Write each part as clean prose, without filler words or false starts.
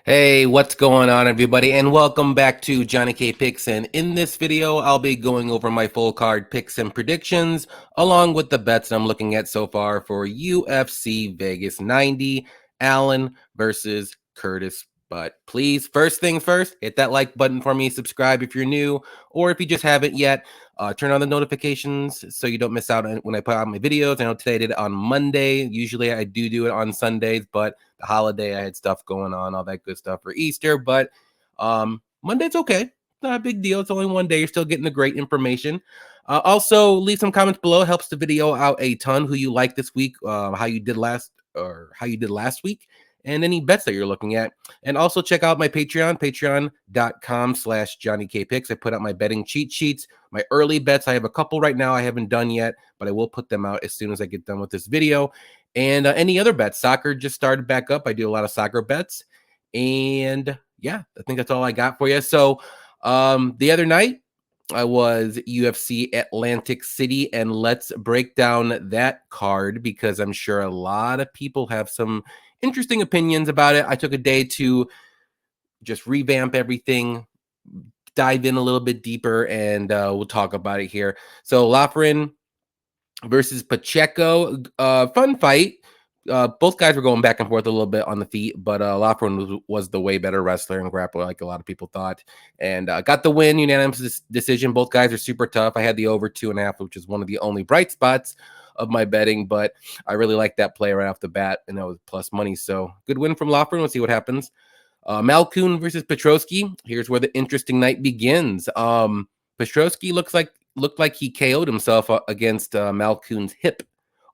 Hey, what's going on, everybody? And welcome back to Johnny K Picks. And in this video, I'll be going over my full card picks and predictions, along with the bets I'm looking at so far for UFC Vegas 90, Allen versus Curtis. But please, first things first, hit that like button for me, subscribe if you're new, or if you just haven't yet, turn on the notifications so you don't miss out on when I put out my videos. I know today I did it on Monday. Usually I do it on Sundays, but the holiday I had stuff going on, all that good stuff for Easter. But Monday's okay. Not a big deal. It's only one day. You're still getting the great information. Also, leave some comments below. It helps the video out a ton. Who you like this week, how you did last week, and any bets that you're looking at. And also check out my Patreon, patreon.com/JohnnyKpicks. I put out my betting cheat sheets, my early bets. I have a couple right now I haven't done yet, but I will put them out as soon as I get done with this video. And any other bets. Soccer just started back up. I do a lot of soccer bets. And yeah, I think that's all I got for you. So the other night, I was UFC Atlantic City, and let's break down that card because I'm sure a lot of people have some interesting opinions about it. I took a day to just revamp everything, dive in a little bit deeper, and we'll talk about it here. So Lafren versus Pacheco, fun fight. Both guys were going back and forth a little bit on the feet, but Lafren was the way better wrestler and grappler, like a lot of people thought, and got the win, unanimous decision. Both guys are super tough. I had the over 2.5, which is one of the only bright spots of my betting, but I really like that play right off the bat, and that was plus money. So good win from Lafren. We'll see what happens. Malkoun versus Petrosky. Here's where the interesting night begins. Petrosky looked like he KO'd himself against Malkoun's hip.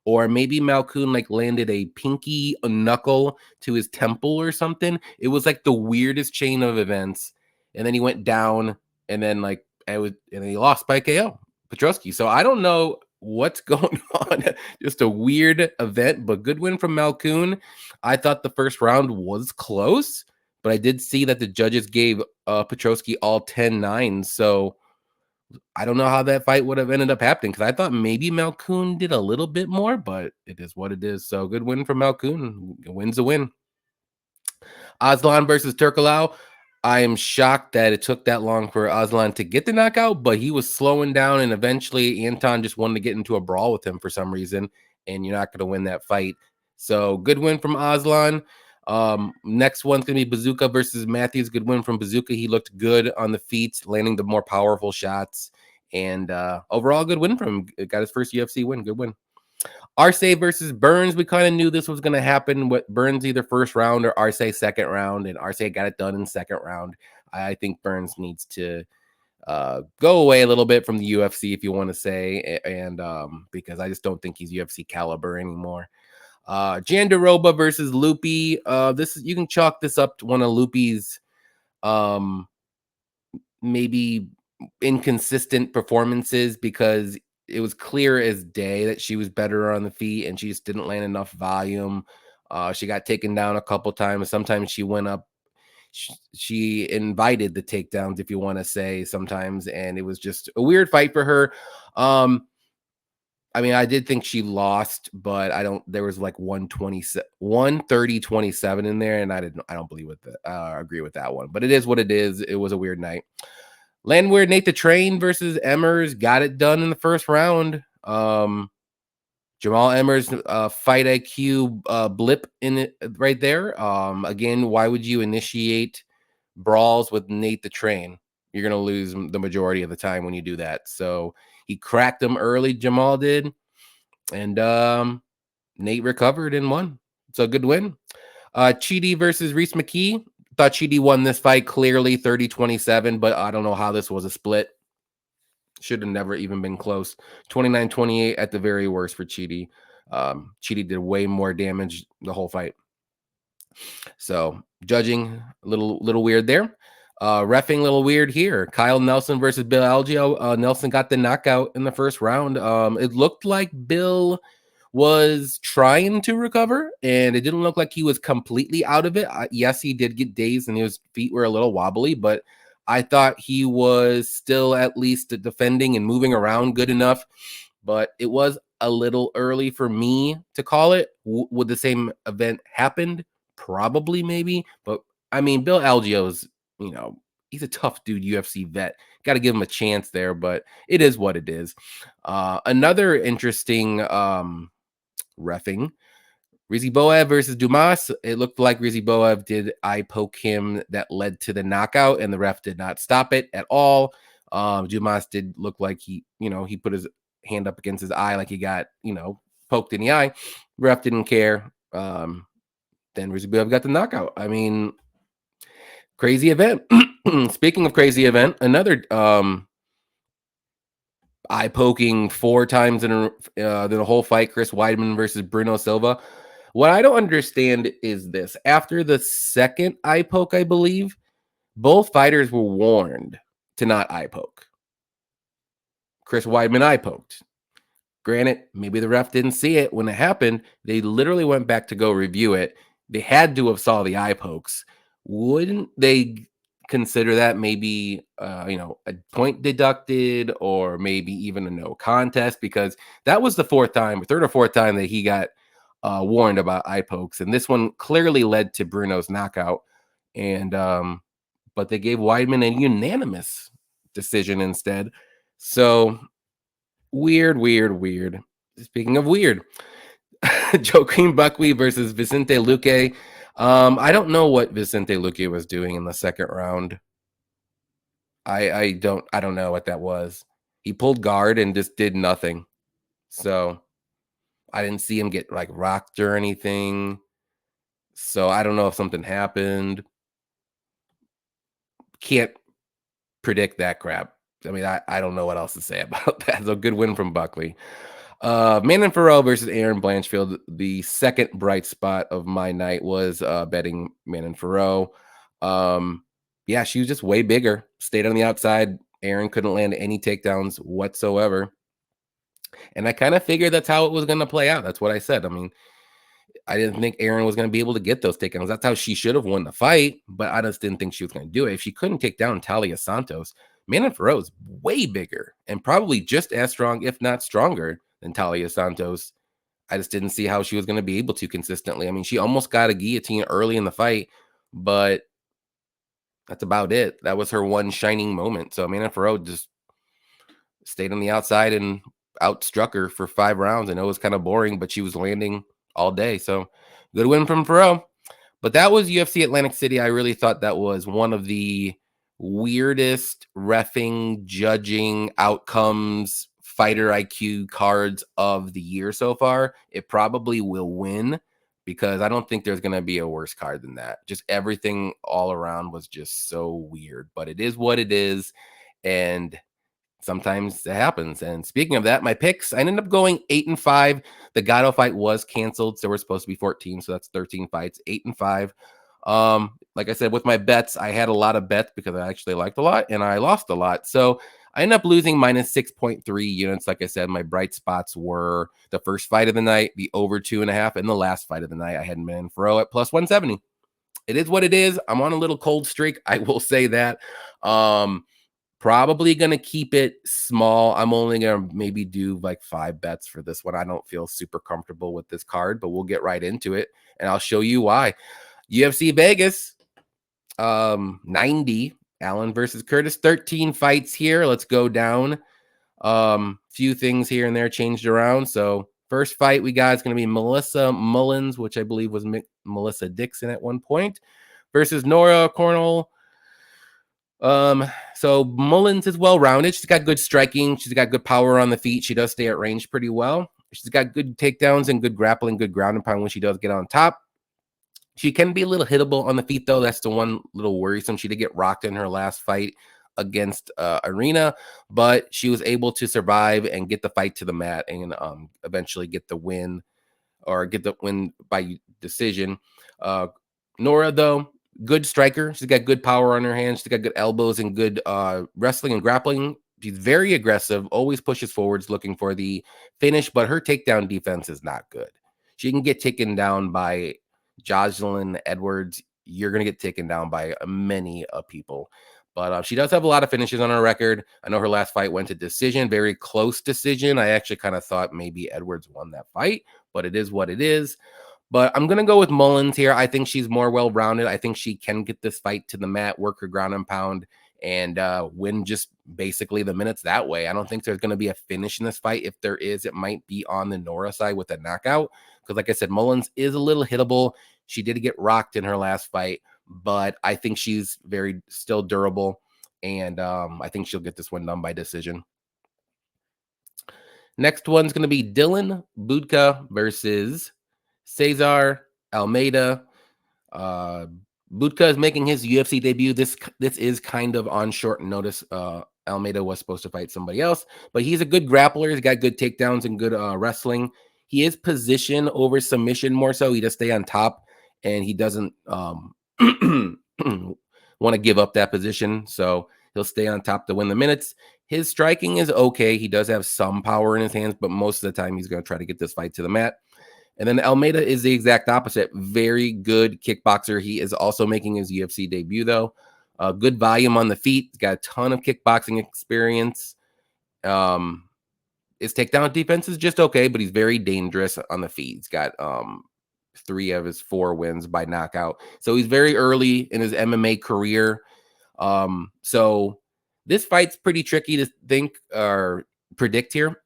Or maybe Malkoun like landed a pinky, a knuckle to his temple or something. It was like the weirdest chain of events. And then he went down, and then and he lost by KO, Petrosky. So I don't know what's going on. Just a weird event, but good win from Malkoun. I thought the first round was close, but I did see that the judges gave Petrosky all 10-9. So I don't know how that fight would have ended up happening because I thought maybe Malkoun did a little bit more, but it is what it is. So good win for Malkoun. Win's a win. Aslan versus Turkalao. I am shocked that it took that long for Aslan to get the knockout, but he was slowing down, and eventually Anton just wanted to get into a brawl with him for some reason, and you're not going to win that fight. So good win from Aslan. Next one's gonna be Bazooka versus Matthews. Good win from Bazooka. He looked good on the feet, landing the more powerful shots, and overall good win from him. Got his first UFC win. Good win. Arce versus Burns. We kind of knew this was gonna happen. What Burns either first round or Arce second round, and Arce got it done in second round. I think Burns needs to go away a little bit from the UFC, if you want to say, and because I just don't think he's UFC caliber anymore. Jandaroba versus Loopy. You can chalk this up to one of Loopy's maybe inconsistent performances because it was clear as day that she was better on the feet and she just didn't land enough volume. She got taken down a couple times. Sometimes she went up. She invited the takedowns, if you want to say, sometimes, and it was just a weird fight for her. I mean, I did think she lost, but there was like 130-27 in there, and I don't believe with that. Agree with that one, but it is what it is. It was a weird night. Landwehr Nate the Train versus Emmers got it done in the first round. Jamal Emmers fight IQ blip in it right there. Again, why would you initiate brawls with Nate the Train? You're gonna lose the majority of the time when you do that. So he cracked him early, Jamal did, and Nate recovered and won. So good win. Chidi versus Reese McGee. Thought Chidi won this fight clearly, 30-27, but I don't know how this was a split. Should have never even been close. 29-28 at the very worst for Chidi. Chidi did way more damage the whole fight. So judging a little weird there. Reffing a little weird here. Kyle Nelson versus Bill Algeo. Nelson got the knockout in the first round. It looked like Bill was trying to recover, and it didn't look like he was completely out of it. Yes, he did get dazed, and his feet were a little wobbly, but I thought he was still at least defending and moving around good enough. But it was a little early for me to call it. Would the same event happened? Probably, maybe, but I mean, Bill Algio's, he's a tough dude, UFC vet. Got to give him a chance there, but it is what it is. Another interesting reffing. Riziboev versus Dumas. It looked like Riziboev did eye poke him that led to the knockout, and the ref did not stop it at all. Dumas did look like he put his hand up against his eye like he got, poked in the eye. Ref didn't care. Then Riziboev got the knockout. I mean, crazy event. Speaking of crazy event, another eye poking 4 times in the whole fight. Chris Weidman versus Bruno Silva. What I don't understand is this. After the second eye poke, I believe, both fighters were warned to not eye poke. Chris Weidman eye poked. Granted, maybe the ref didn't see it when it happened. They literally went back to go review it. They had to have saw the eye pokes. Wouldn't they consider that maybe a point deducted, or maybe even a no contest? Because that was the third or fourth time that he got warned about eye pokes, and this one clearly led to Bruno's knockout. And but they gave Weidman a unanimous decision instead. So weird. Speaking of weird, Joaquin Buckley versus Vicente Luque. I don't know what Vicente Luque was doing in the second round. I don't know what that was. He pulled guard and just did nothing. So I didn't see him get like rocked or anything. So I don't know if something happened. Can't predict that crap. I mean, I don't know what else to say about that. So good win from Buckley. Manon Farrell versus Aaron Blanchfield. The second bright spot of my night was betting Manon Farrell. Yeah, she was just way bigger. Stayed on the outside. Aaron couldn't land any takedowns whatsoever. And I kind of figured that's how it was going to play out. That's what I said. I mean, I didn't think Aaron was going to be able to get those takedowns. That's how she should have won the fight, but I just didn't think she was going to do it. If she couldn't take down Talia Santos, Manon Farrell is way bigger and probably just as strong, if not stronger, than Talia Santos. I just didn't see how she was going to be able to consistently. I mean, she almost got a guillotine early in the fight, but that's about it. That was her one shining moment. So Manon Farrell just stayed on the outside and outstruck her for 5 rounds. I know it was kind of boring, but she was landing all day. So good win from Farrell. But that was UFC Atlantic City. I really thought that was one of the weirdest reffing, judging, outcomes, fighter IQ cards of the year so far. It probably will win because I don't think there's going to be a worse card than that. Just everything all around was just so weird, but it is what it is. And sometimes it happens. And speaking of that, my picks, I ended up going 8-5. The Gatto fight was canceled, so we're supposed to be 14, so that's 13 fights, 8-5. Like I said, with my bets, I had a lot of bets because I actually liked a lot, and I lost a lot. So I ended up losing minus 6.3 units. Like I said, my bright spots were the first fight of the night, the over 2.5, and the last fight of the night. I had Manon Farrell at plus 170. It is what it is. I'm on a little cold streak. I will say that. Probably going to keep it small. I'm only going to maybe do like 5 bets for this one. I don't feel super comfortable with this card, but we'll get right into it, and I'll show you why. UFC Vegas, 90. Allen versus Curtis, 13 fights here. Let's go down. Few things here and there changed around. So first fight we got is going to be Melissa Mullins, which I believe was Melissa Dixon at one point, versus Nora Cornolle. So Mullins is well-rounded. She's got good striking. She's got good power on the feet. She does stay at range pretty well. She's got good takedowns and good grappling, good ground and pound when she does get on top. She can be a little hittable on the feet, though. That's the one little worrisome. She did get rocked in her last fight against Arena, but she was able to survive and get the fight to the mat and eventually get the win, or get the win by decision. Nora, though, good striker. She's got good power on her hands. She's got good elbows and good wrestling and grappling. She's very aggressive, always pushes forwards looking for the finish, but her takedown defense is not good. She can get taken down by Jocelyn Edwards. You're going to get taken down by many people. But she does have a lot of finishes on her record. I know her last fight went to decision, very close decision. I actually kind of thought maybe Edwards won that fight, but it is what it is. But I'm going to go with Mullins here. I think she's more well-rounded. I think she can get this fight to the mat, work her ground and pound, and win just basically the minutes that way. I don't think there's going to be a finish in this fight. If there is, it might be on the Nora side with a knockout. Because like I said, Mullins is a little hittable. She did get rocked in her last fight, but I think she's very still durable. And I think she'll get this one done by decision. Next one's going to be Dylan Budka versus Cesar Almeida. Budka is making his UFC debut. This is kind of on short notice. Almeida was supposed to fight somebody else, but he's a good grappler. He's got good takedowns and good wrestling. He is position over submission more so. He does stay on top, and he doesn't want to give up that position. So he'll stay on top to win the minutes. His striking is okay. He does have some power in his hands, but most of the time he's going to try to get this fight to the mat. And then Almeida is the exact opposite. Very good kickboxer. He is also making his UFC debut, though. Good volume on the feet. He's got a ton of kickboxing experience. His takedown defense is just okay, but he's very dangerous on the feet. He's got 3 of his 4 wins by knockout. So he's very early in his MMA career. So this fight's pretty tricky to think or predict here.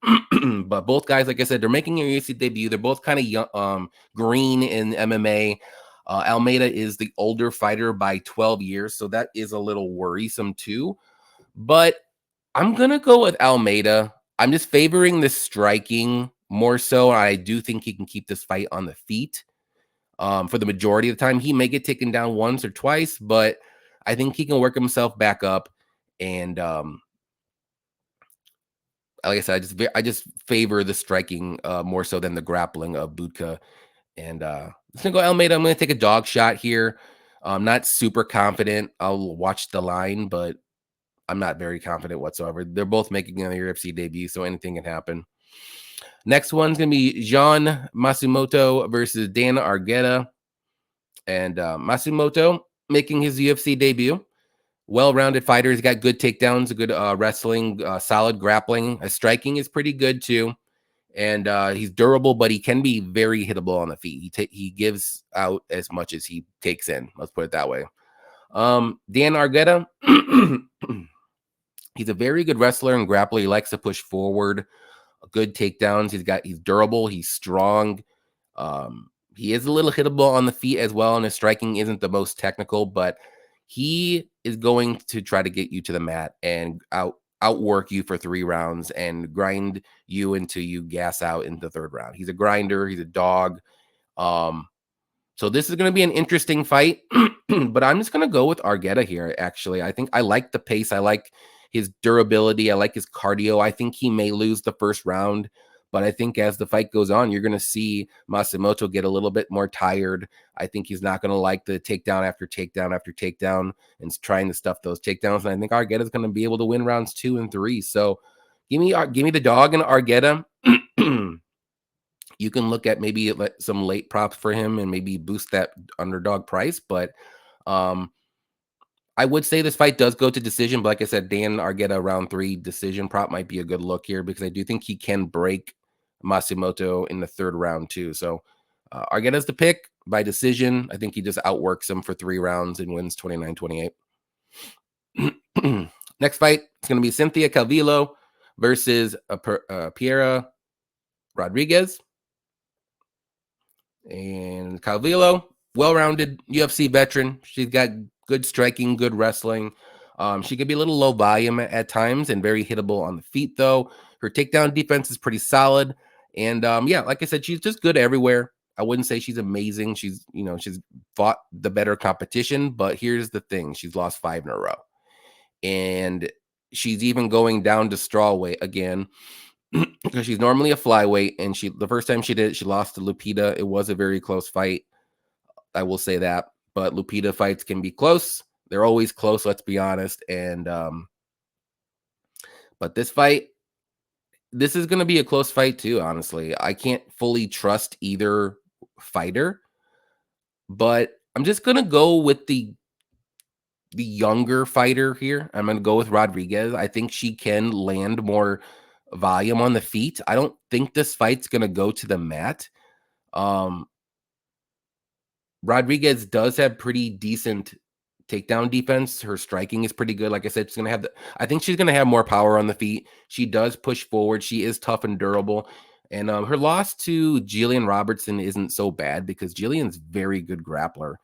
But both guys, like I said, they're making their UFC debut. They're both kind of young, green in MMA. Almeida is the older fighter by 12 years, so that is a little worrisome too. But I'm going to go with Almeida. I'm just favoring the striking more so. I do think he can keep this fight on the feet for the majority of the time. He may get taken down once or twice, but I think he can work himself back up. And like I said, I just favor the striking more so than the grappling of Budka. And I'm going to go Almeida. I'm going to take a dog shot here. I'm not super confident. I'll watch the line, but I'm not very confident whatsoever. They're both making their UFC debut, so anything can happen. Next one's going to be Jean Matsumoto versus Dan Argueta. And Matsumoto making his UFC debut. Well-rounded fighter. He's got good takedowns, good wrestling, solid grappling. His striking is pretty good too. And he's durable, but he can be very hittable on the feet. He gives out as much as he takes in. Let's put it that way. Dan Argueta, he's a very good wrestler and grappler. He likes to push forward. Good takedowns. He's durable. He's strong. He is a little hittable on the feet as well, and his striking isn't the most technical, but he is going to try to get you to the mat and outwork you for 3 rounds and grind you until you gas out in the 3rd round. He's a grinder. He's a dog. So this is going to be an interesting fight, but I'm just going to go with Argueta here, actually. I think I like the pace. I like his durability. I like his cardio. I think he may lose the 1st round, but I think as the fight goes on, you're going to see Matsumoto get a little bit more tired. I think he's not going to like the takedown after takedown after takedown and trying to stuff those takedowns. And I think Argueta is going to be able to win rounds 2 and 3. So give me the dog and Argueta. You can look at maybe some late props for him and maybe boost that underdog price. But I would say this fight does go to decision. But like I said, Dan Argueta round 3 decision prop might be a good look here because I do think he can break Matsumoto in the 3rd round too. So Argueta's the pick by decision. I think he just outworks him for 3 rounds and wins 29-28. Next fight, it's going to be Cynthia Calvillo versus Piera Rodriguez. And Calvillo, well-rounded UFC veteran. She's got good striking, good wrestling. She could be a little low volume at times and very hittable on the feet, though. Her takedown defense is pretty solid. And yeah, like I said, she's just good everywhere. I wouldn't say she's amazing. She's fought the better competition, but here's the thing. She's lost 5 in a row. And she's even going down to strawweight again because she's normally a flyweight. And the first time she did it, she lost to Lupita. It was a very close fight. I will say that. But Lupita fights can be close. They're always close, let's be honest. And but this fight, this is going to be a close fight too, honestly. I can't fully trust either fighter, but I'm just going to go with the younger fighter here. I'm going to go with Rodriguez. I think she can land more volume on the feet. I don't think this fight's going to go to the mat. Rodriguez does have pretty decent takedown defense. Her striking is pretty good. Like I said, she's gonna have I think she's gonna have more power on the feet. She does push forward. She is tough and durable. And her loss to Jillian Robertson isn't so bad because Jillian's very good grappler,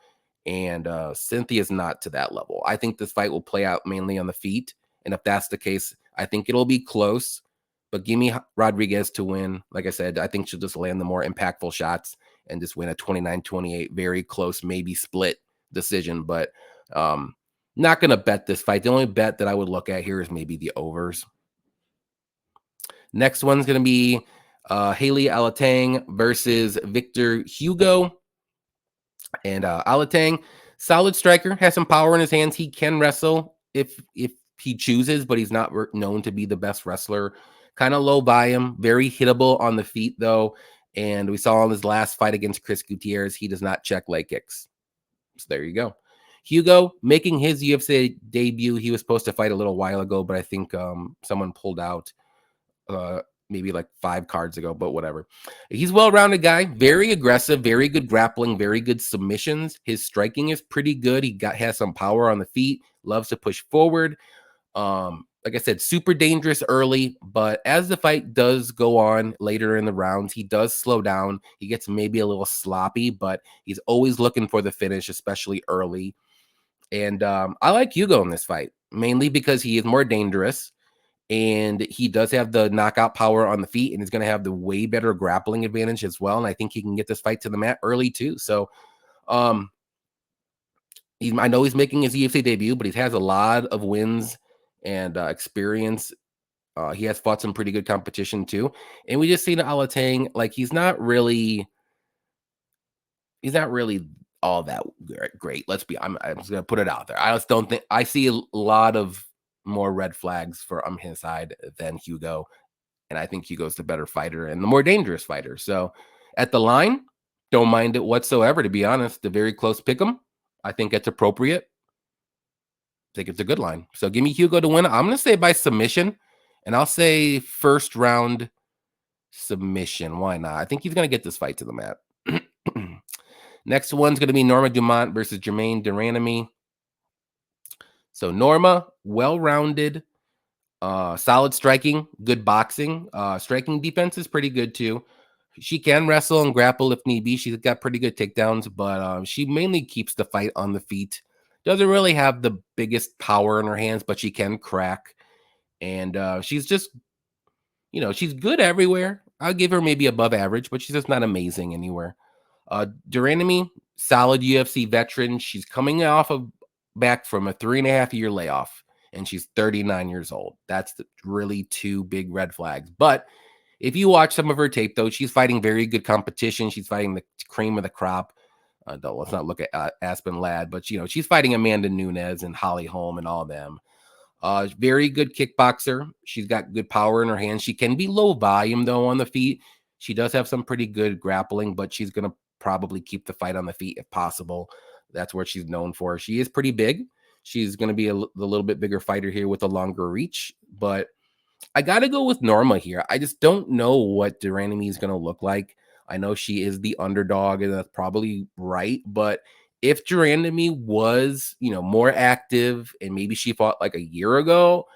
and Cynthia's not to that level. I think this fight will play out mainly on the feet, and if that's the case, I think it'll be close. But give me Rodriguez to win. Like I said, I think she'll just land the more impactful shots and just win a 29-28, very close, maybe split decision. But not going to bet this fight. The only bet that I would look at here is maybe the overs. Next one's going to be Haley Alateng versus Victor Hugo. And Alateng, solid striker, has some power in his hands. He can wrestle if he chooses, but he's not known to be the best wrestler. Kind of low volume, very hittable on the feet, though. And we saw in his last fight against Chris Gutierrez, he does not check leg kicks. So there you go. Hugo making his UFC debut. He was supposed to fight a little while ago, but I think someone pulled out maybe like 5 cards ago, but whatever. He's a well-rounded guy, very aggressive, very good grappling, very good submissions. His striking is pretty good. He has some power on the feet, loves to push forward. Like I said, super dangerous early, but as the fight does go on later in the rounds, he does slow down. He gets maybe a little sloppy, but he's always looking for the finish, especially early. And I like Hugo in this fight, mainly because he is more dangerous, and he does have the knockout power on the feet, and he's going to have the way better grappling advantage as well. And I think he can get this fight to the mat early too. So I know he's making his UFC debut, but he has a lot of wins and experience. He has fought some pretty good competition too. And we just seen Alateng, like he's not really all that great. I'm just gonna put it out there. I just don't think I see a lot of more red flags for on his side than Hugo. And I think Hugo's the better fighter and the more dangerous fighter. So at the line, don't mind it whatsoever, to be honest. The very close pick 'em. I think it's appropriate. I think it's a good line. So give me Hugo to win. I'm going to say by submission, and I'll say first round submission. Why not? I think he's going to get this fight to the mat. Next one's going to be Norma Dumont versus Jermaine Randamie. So Norma, well-rounded, solid striking, good boxing. Striking defense is pretty good too. She can wrestle and grapple if need be. She's got pretty good takedowns, but she mainly keeps the fight on the feet. Doesn't really have the biggest power in her hands, but she can crack. And she's just, she's good everywhere. I'll give her maybe above average, but she's just not amazing anywhere. Randamie, solid UFC veteran. She's coming back from a 3.5-year layoff, and she's 39 years old. That's really 2 big red flags. But if you watch some of her tape, though, she's fighting very good competition. She's fighting the cream of the crop. Let's not look at Aspen Ladd, but she's fighting Amanda Nunes and Holly Holm and all them. Very good kickboxer. She's got good power in her hands. She can be low volume though on the feet. She does have some pretty good grappling, but she's gonna probably keep the fight on the feet if possible. That's what she's known for. She is pretty big. She's gonna be a little bit bigger fighter here with a longer reach, but I got to go with Norma here. I just don't know what Randamie is going to look like. I know she is the underdog, and that's probably right. But if Randamie was, more active, and maybe she fought like a year ago,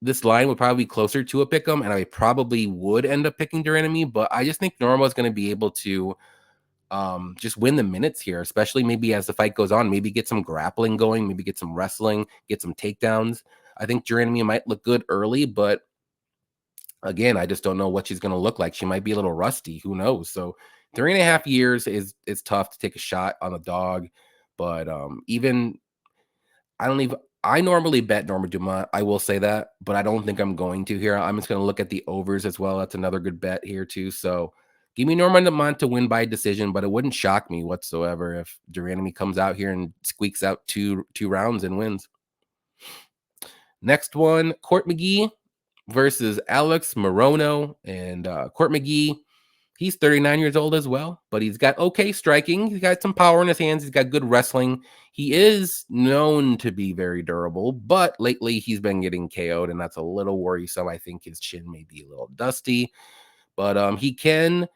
this line would probably be closer to a pick 'em, and I probably would end up picking Randamie. But I just think Norma is going to be able to just win the minutes here, especially maybe as the fight goes on. Maybe get some grappling going, maybe get some wrestling, get some takedowns. I think Randamie might look good early, but again, I just don't know what she's going to look like. She might be a little rusty. Who knows? So 3.5 years is tough to take a shot on a dog. But I normally bet Norma Dumont. I will say that, but I don't think I'm going to here. I'm just going to look at the overs as well. That's another good bet here too. So give me Norma Dumont to win by decision, but it wouldn't shock me whatsoever if Randamie comes out here and squeaks out two rounds and wins. Next one, Court McGee versus Alex Morono. And Court McGee, he's 39 years old as well, but he's got okay striking. He's got some power in his hands. He's got good wrestling. He is known to be very durable, but lately he's been getting KO'd, and that's a little worrisome. I think his chin may be a little dusty, but he can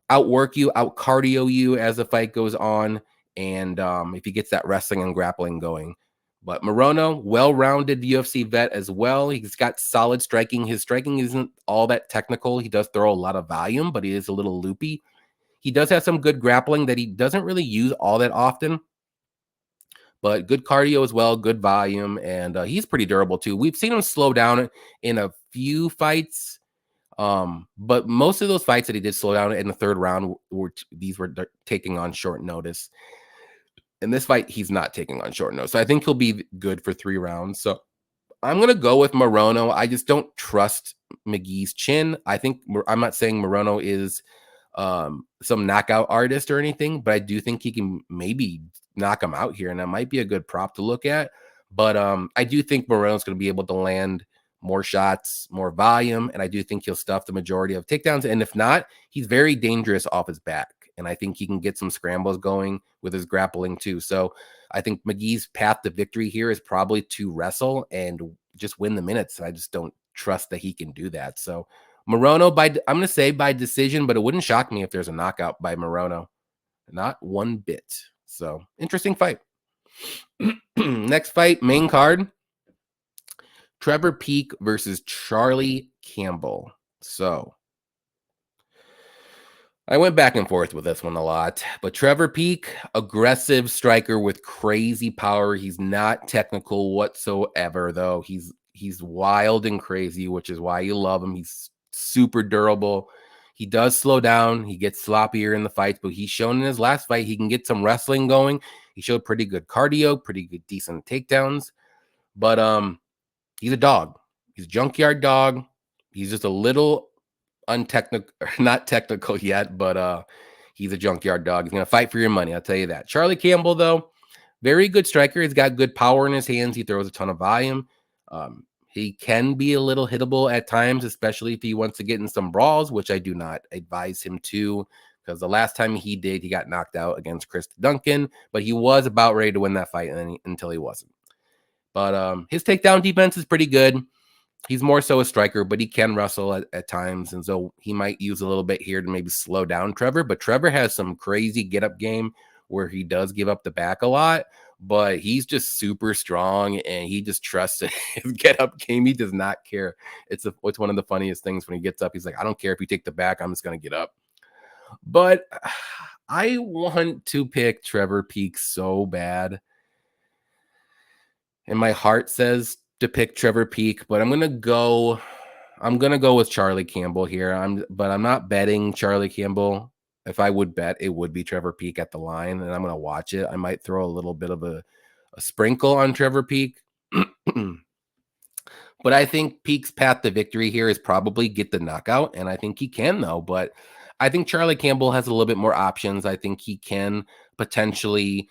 outwork you, out cardio you as the fight goes on. and if he gets that wrestling and grappling going. But Morono, well-rounded UFC vet as well. He's got solid striking. His striking isn't all that technical. He does throw a lot of volume, but he is a little loopy. He does have some good grappling that he doesn't really use all that often, but good cardio as well, good volume, and he's pretty durable too. We've seen him slow down in a few fights, but most of those fights that he did slow down in the third round were taking on short notice. In this fight, he's not taking on short notice. So I think he'll be good for 3 rounds. So I'm going to go with Morono. I just don't trust McGee's chin. I'm not saying Morono is some knockout artist or anything, but I do think he can maybe knock him out here, and that might be a good prop to look at. But I do think Morono's going to be able to land more shots, more volume, and I do think he'll stuff the majority of takedowns. And if not, he's very dangerous off his back. And I think he can get some scrambles going with his grappling too. So I think McGee's path to victory here is probably to wrestle and just win the minutes. I just don't trust that he can do that. So Morono, I'm going to say by decision, but it wouldn't shock me if there's a knockout by Morono. Not one bit. So interesting fight. Next fight, main card. Trevor Peek versus Charlie Campbell. So I went back and forth with this one a lot, but Trevor Peek, aggressive striker with crazy power. He's not technical whatsoever, though. He's wild and crazy, which is why you love him. He's super durable. He does slow down. He gets sloppier in the fights, but he's shown in his last fight he can get some wrestling going. He showed pretty good cardio, pretty good, decent takedowns. But he's a dog. He's a junkyard dog. He's just a little untechnical, not technical yet, but he's a junkyard dog. He's going to fight for your money, I'll tell you that. Charlie Campbell, though, very good striker. He's got good power in his hands. He throws a ton of volume. He can be a little hittable at times, especially if he wants to get in some brawls, which I do not advise him to, because the last time he did, he got knocked out against Chris Duncan, but he was about ready to win that fight until he wasn't. But his takedown defense is pretty good. He's more so a striker, but he can wrestle at times, and so he might use a little bit here to maybe slow down Trevor. But Trevor has some crazy get-up game where he does give up the back a lot, but he's just super strong, and he just trusts his get-up game. He does not care. It's one of the funniest things when he gets up. He's like, I don't care if you take the back. I'm just going to get up. But I want to pick Trevor Peek so bad, and my heart says to pick Trevor Peek, but I'm gonna go with Charlie Campbell here. But I'm not betting Charlie Campbell. If I would bet, it would be Trevor Peek at the line, and I'm gonna watch it. I might throw a little bit of a sprinkle on Trevor Peek. But I think Peek's path to victory here is probably get the knockout, and I think he can, though. But I think Charlie Campbell has a little bit more options. I think he can potentially,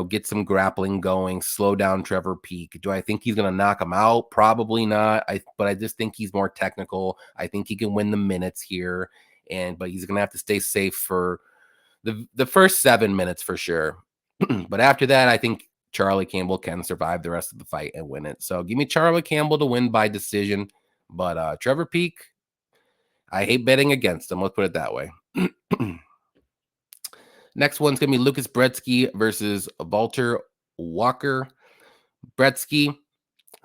get some grappling going, slow down Trevor Peek. Do I think he's going to knock him out? Probably not. But I just think he's more technical. I think he can win the minutes here, but he's going to have to stay safe for the first 7 minutes for sure. But after that, I think Charlie Campbell can survive the rest of the fight and win it. So give me Charlie Campbell to win by decision. But Trevor Peek, I hate betting against him. Let's put it that way. Next one's going to be Lucas Brzeski versus Walter Walker. Brzeski,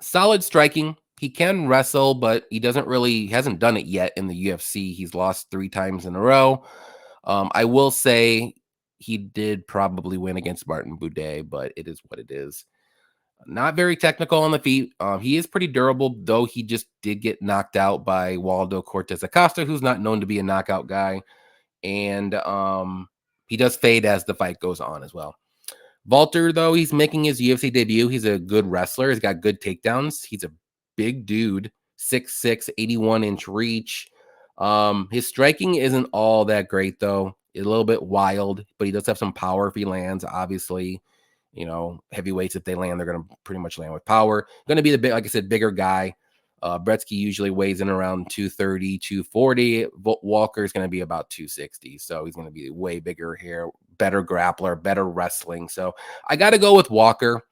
solid striking. He can wrestle, but he hasn't done it yet in the UFC. He's lost 3 times in a row. I will say he did probably win against Martin Buday, but it is what it is. Not very technical on the feet. He is pretty durable, though he just did get knocked out by Waldo Cortez Acosta, who's not known to be a knockout guy. And he does fade as the fight goes on as well. Walter, though, he's making his UFC debut. He's a good wrestler. He's got good takedowns. He's a big dude, 6'6", 81-inch reach. His striking isn't all that great, though. It's a little bit wild, but he does have some power if he lands, obviously. Heavyweights, if they land, they're going to pretty much land with power. Going to be like I said, bigger guy. Brzeski usually weighs in around 230, 240. Walker is going to be about 260. So he's going to be way bigger here, better grappler, better wrestling. So I got to go with Walker.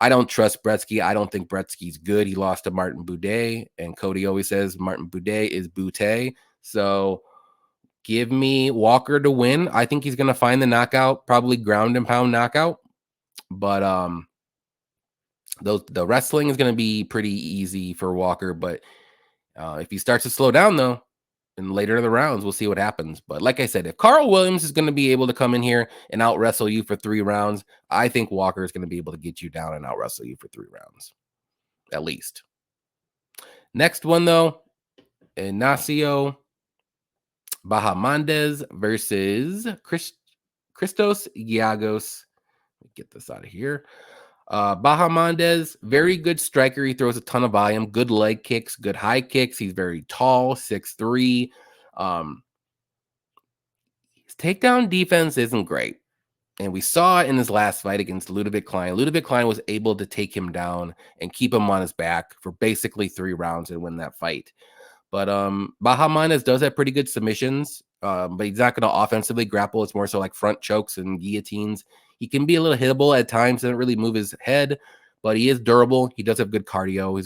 I don't trust Brzeski. I don't think Brzeski's good. He lost to Martin Buday, and Cody always says Martin Buday is Butte. So Give me Walker to win. I think he's going to find the knockout, probably ground and pound knockout. But the wrestling is going to be pretty easy for Walker. But if he starts to slow down, though, and later in the rounds, we'll see what happens. But like I said, if Carl Williams is going to be able to come in here and out wrestle you for 3 rounds, I think Walker is going to be able to get you down and out wrestle you for 3 rounds, at least. Next one, though, Ignacio Bahamondes versus Christos Giagos. Get this out of here. Bahamondes, very good striker. He throws a ton of volume, good leg kicks, good high kicks. He's very tall, 6'3". His takedown defense isn't great. And we saw it in his last fight against Ludovic Klein. Ludovic Klein was able to take him down and keep him on his back for basically 3 rounds and win that fight. But Bahamondes does have pretty good submissions, but he's not going to offensively grapple. It's more so like front chokes and guillotines. He can be a little hittable at times, doesn't really move his head, but he is durable. He does have good cardio.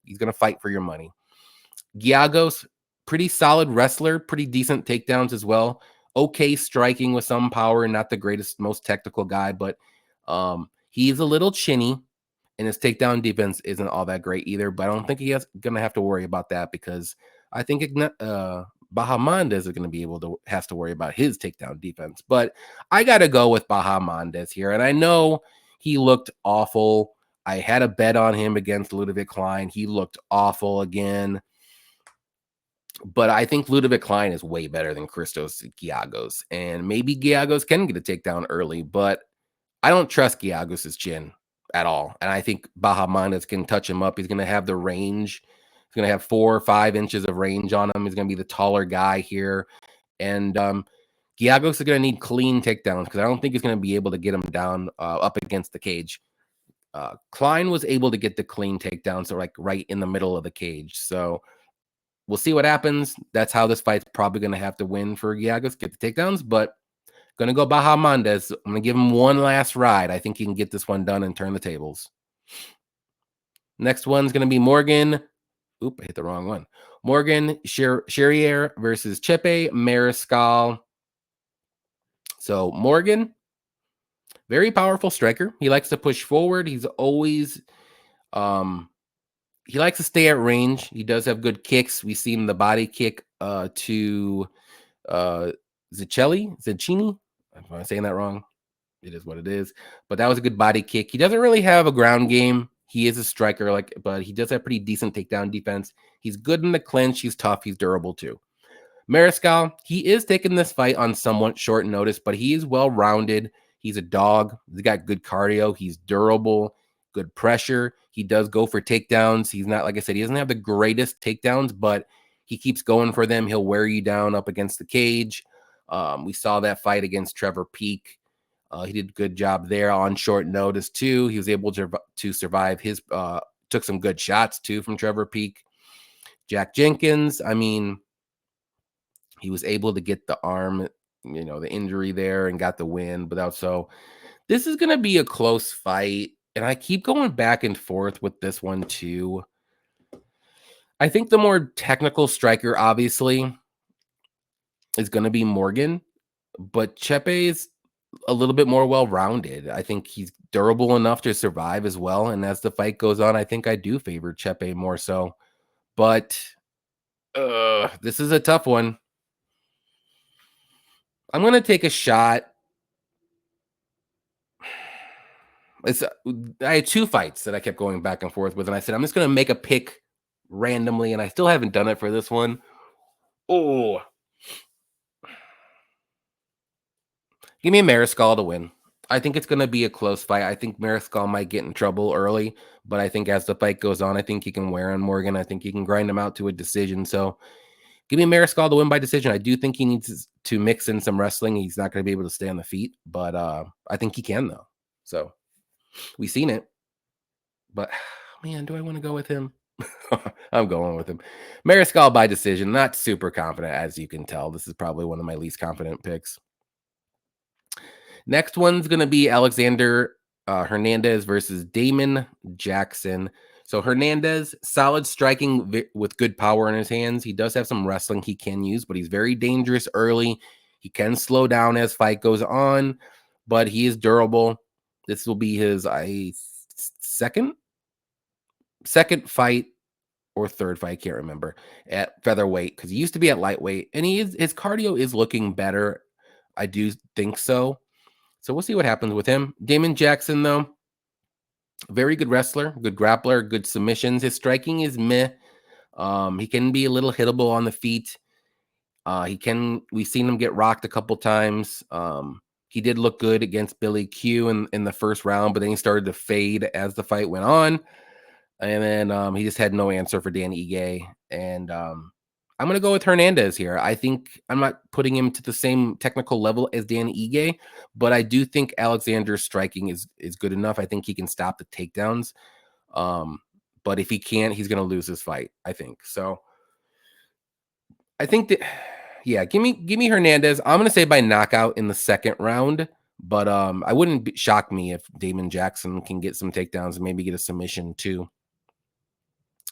He's gonna fight for your money. Giagos, pretty solid wrestler, pretty decent takedowns as well. Okay striking with some power, not the greatest, most technical guy, but he's a little chinny, and his takedown defense isn't all that great either. But I don't think he's gonna have to worry about that because I think Bahamondes is going to be able to has to worry about his takedown defense. But I got to go with Bahamondes here. And I know he looked awful. I had a bet on him against Ludovic Klein. He looked awful again. But I think Ludovic Klein is way better than Christos Giagos. And maybe Giagos can get a takedown early, but I don't trust Giagos' chin at all. And I think Bahamondes can touch him up. He's going to have the range. He's going to have 4 or 5 inches of range on him. He's going to be the taller guy here. And Giagos is going to need clean takedowns because I don't think he's going to be able to get him down up against the cage. Klein was able to get the clean takedown, so like right in the middle of the cage. So we'll see what happens. That's how this fight's probably going to have to win for Giagos, get the takedowns. But going to go Bahamondes. I'm going to give him one last ride. I think he can get this one done and turn the tables. Next one's going to be Morgan. Oop, I hit the wrong one. Morgan Charriere versus Chepe Mariscal. So Morgan, very powerful striker. He likes to push forward. He's always, he likes to stay at range. He does have good kicks. We see him the body kick to Ziccini. Am I saying that wrong? It is what it is. But that was a good body kick. He doesn't really have a ground game. He is a striker, but he does have pretty decent takedown defense. He's good in the clinch. He's tough. He's durable too. Mariscal, he is taking this fight on somewhat short notice, but he is well-rounded. He's a dog. He's got good cardio. He's durable, good pressure. He does go for takedowns. He's not, like I said, he doesn't have the greatest takedowns, but he keeps going for them. He'll wear you down up against the cage. We saw that fight against Trevor Peek. He did a good job there on short notice too. He was able to survive his took some good shots too from Trevor Peek. Jack Jenkins, I mean, he was able to get the arm, the injury there and got the win. But so this is going to be a close fight. And I keep going back and forth with this one too. I think the more technical striker, obviously, is going to be Morgan. But Chepe is a little bit more well-rounded. I think he's durable enough to survive as well. And as the fight goes on, I think I do favor Chepe more so. But this is a tough one. I'm going to take a shot. I had 2 fights that I kept going back and forth with, and I said, I'm just going to make a pick randomly, and I still haven't done it for this one. Oh. Give me a Mariscal to win. I think it's going to be a close fight. I think Mariscal might get in trouble early, but I think as the fight goes on, I think he can wear on Morgan. I think he can grind him out to a decision. So give me Mariscal to win by decision. I do think he needs to mix in some wrestling. He's not going to be able to stay on the feet, but I think he can, though. So we've seen it. But, man, do I want to go with him? I'm going with him. Mariscal by decision. Not super confident, as you can tell. This is probably one of my least confident picks. Next one's going to be Alexander Hernandez versus Damon Jackson. So Hernandez, solid striking with good power in his hands. He does have some wrestling he can use, but he's very dangerous early. He can slow down as fight goes on, but he is durable. This will be his second fight or third fight, I can't remember, at featherweight, because he used to be at lightweight, and his cardio is looking better. I do think so. So we'll see what happens with him. Damon Jackson, though, very good wrestler, good grappler, good submissions. His striking is meh. He can be a little hittable on the feet. We've seen him get rocked a couple times. He did look good against Billy Q in the first round, but then he started to fade as the fight went on. And then he just had no answer for Dan Ige. And I'm going to go with Hernandez here. I think I'm not putting him to the same technical level as Dan Ige, but I do think Alexander's striking is good enough. I think he can stop the takedowns. But if he can't, he's going to lose this fight, I think. So I think that, yeah, give me Hernandez. I'm going to say by knockout in the second round, but I wouldn't shock me if Damon Jackson can get some takedowns and maybe get a submission too.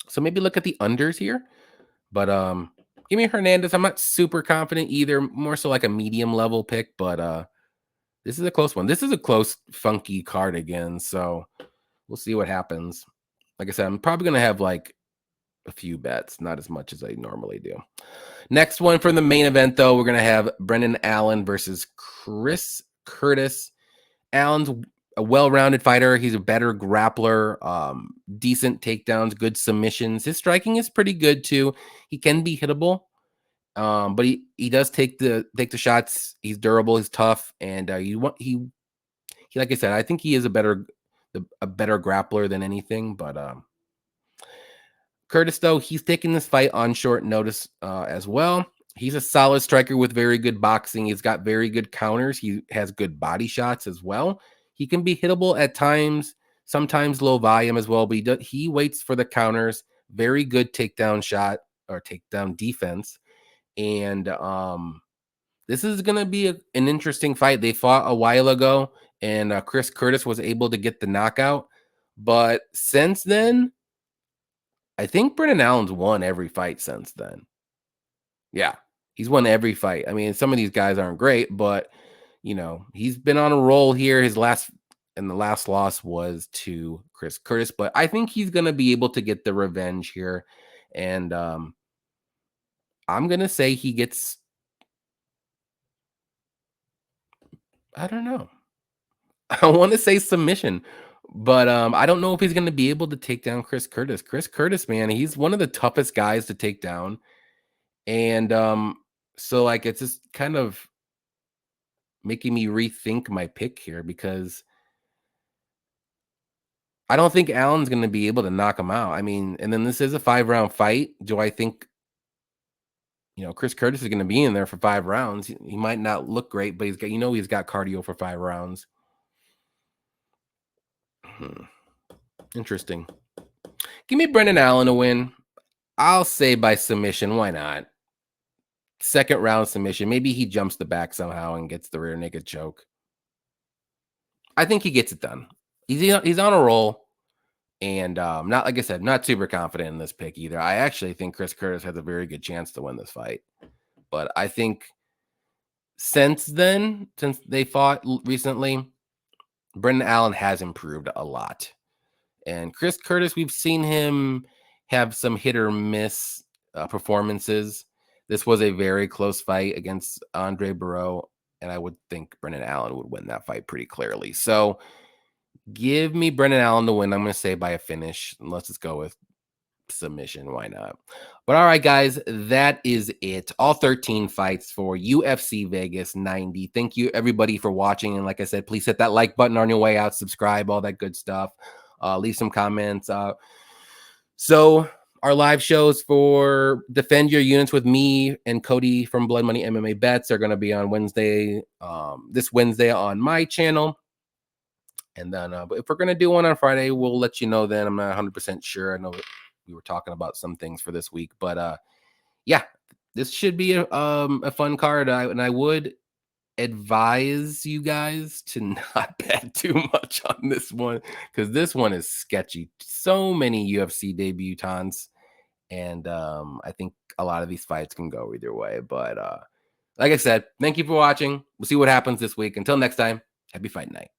So maybe look at the unders here, but give me Hernandez. I'm not super confident either, more so like a medium level pick, but this is a close one. This is a close, funky card again, so we'll see what happens. Like I said, I'm probably going to have like a few bets, not as much as I normally do. Next one for the main event, though, we're going to have Brendan Allen versus Chris Curtis. Allen's a well-rounded fighter. He's a better grappler, decent takedowns, good submissions. His striking is pretty good too. He can be hittable, but he does take the shots. He's durable. He's tough, and he like I said, I think he is a better grappler than anything. But Curtis, though, he's taking this fight on short notice as well. He's a solid striker with very good boxing. He's got very good counters. He has good body shots as well. He can be hittable at times, sometimes low volume as well, but he waits for the counters. Very good takedown shot or takedown defense. And this is going to be an interesting fight. They fought a while ago, and Chris Curtis was able to get the knockout. But since then, I think Brendan Allen's won every fight since then. Yeah, he's won every fight. I mean, some of these guys aren't great, but he's been on a roll here. The last loss was to Chris Curtis, but I think he's going to be able to get the revenge here. And I'm going to say he gets, I don't know. I want to say submission, but I don't know if he's going to be able to take down Chris Curtis. Chris Curtis, man, he's one of the toughest guys to take down. And so like it's just kind of making me rethink my pick here, because I don't think Allen's going to be able to knock him out. I mean, and then this is a 5-round fight. Do I think, Chris Curtis is going to be in there for 5 rounds? He might not look great, but he's got cardio for 5 rounds. Interesting. Give me Brendan Allen to win. I'll say by submission. Why not? Second round submission. Maybe he jumps the back somehow and gets the rear naked choke. I think he gets it done. He's on a roll, and not, like I said, not super confident in this pick either. I actually think Chris Curtis has a very good chance to win this fight, but I think since they fought recently, Brendan Allen has improved a lot, and Chris Curtis, we've seen him have some hit or miss performances. This was a very close fight against Andre Barreau, and I would think Brendan Allen would win that fight pretty clearly. So give me Brendan Allen to win. I'm going to say by a finish. Let's just go with submission. Why not? But all right, guys, that is it. All 13 fights for UFC Vegas 90. Thank you, everybody, for watching. And like I said, please hit that like button on your way out, subscribe, all that good stuff. Leave some comments. So our live shows for Defend Your Units with me and Cody from Blood Money MMA Bets are going to be on Wednesday, this Wednesday on my channel. And then if we're going to do one on Friday, we'll let you know then. I'm not 100% sure. I know we were talking about some things for this week, but yeah, this should be a fun card. And I would advise you guys to not bet too much on this one because this one is sketchy. So many UFC debutants, and I think a lot of these fights can go either way. But like I said, thank you for watching. We'll see what happens this week. Until next time, happy fight night.